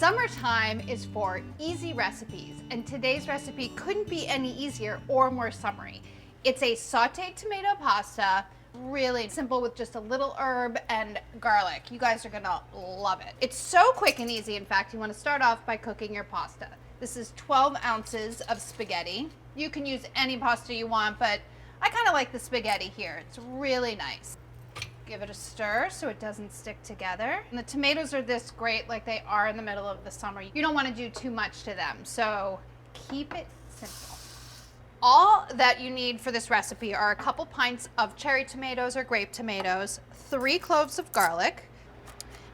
Summertime is for easy recipes, and today's recipe couldn't be any easier or more summery. It's a sauteed tomato pasta, really simple with just a little herb and garlic. You guys are gonna love it. It's so quick and easy. In fact, you wanna start off by cooking your pasta. This is 12 ounces of spaghetti. You can use any pasta you want, but I kinda like the spaghetti here. It's really nice. Give it a stir so it doesn't stick together. And the tomatoes are this great like they are in the middle of the summer. You don't want to do too much to them, so keep it simple. All that you need for this recipe are a couple pints of cherry tomatoes or grape tomatoes, 3 cloves of garlic.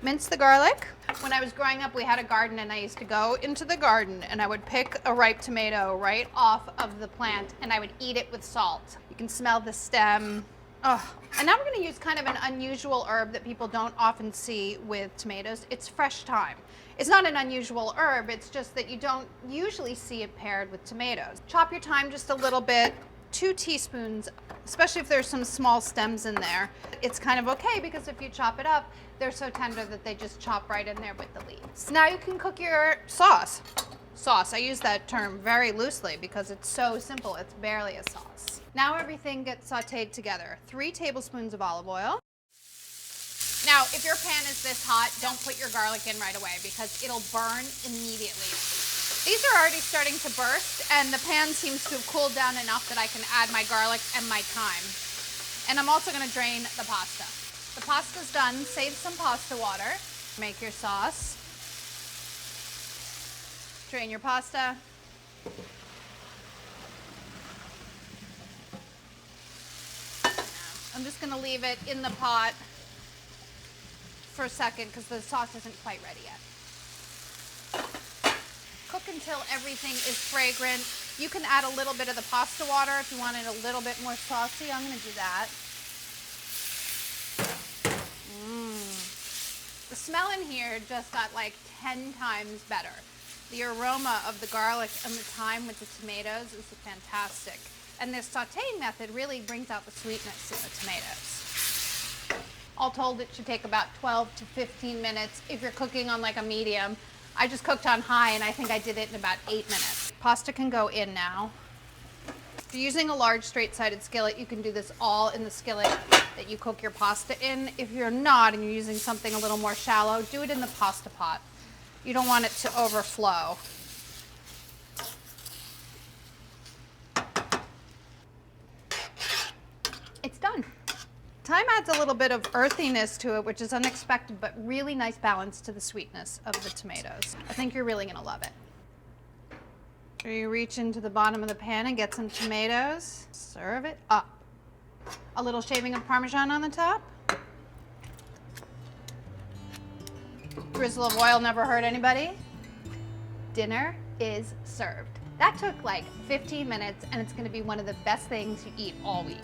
Mince the garlic. When I was growing up, we had a garden, and I used to go into the garden and I would pick a ripe tomato right off of the plant and I would eat it with salt. You can smell the stem. Oh, and now we're going to use kind of an unusual herb that people don't often see with tomatoes. It's fresh thyme. It's not an unusual herb, it's just that you don't usually see it paired with tomatoes. Chop your thyme just a little bit, 2 teaspoons, especially if there's some small stems in there. It's kind of okay because if you chop it up, they're so tender that they just chop right in there with the leaves. Now you can cook your sauce. I use that term very loosely because it's so simple, it's barely a sauce. Now everything gets sauteed together. 3 tablespoons of olive oil. Now, if your pan is this hot, don't put your garlic in right away because it'll burn immediately. These are already starting to burst, and the pan seems to have cooled down enough that I can add my garlic and my thyme. And I'm also gonna drain the pasta. The pasta's done, save some pasta water. Make your sauce. Drain your pasta. I'm just going to leave it in the pot for a second because the sauce isn't quite ready yet. Cook until everything is fragrant. You can add a little bit of the pasta water if you want it a little bit more saucy. I'm going to do that. The smell in here just got like 10 times better. The aroma of the garlic and the thyme with the tomatoes is fantastic. And this sauteing method really brings out the sweetness in the tomatoes. All told, it should take about 12 to 15 minutes if you're cooking on like a medium. I just cooked on high and I think I did it in about 8 minutes. Pasta can go in now. If you're using a large straight-sided skillet, you can do this all in the skillet that you cook your pasta in. If you're not and you're using something a little more shallow, do it in the pasta pot. You don't want it to overflow. It's done. Thyme adds a little bit of earthiness to it, which is unexpected, but really nice balance to the sweetness of the tomatoes. I think you're really gonna love it. So you reach into the bottom of the pan and get some tomatoes. Serve it up. A little shaving of Parmesan on the top. Drizzle of oil never hurt anybody. Dinner is served. That took like 15 minutes, and it's gonna be one of the best things you eat all week.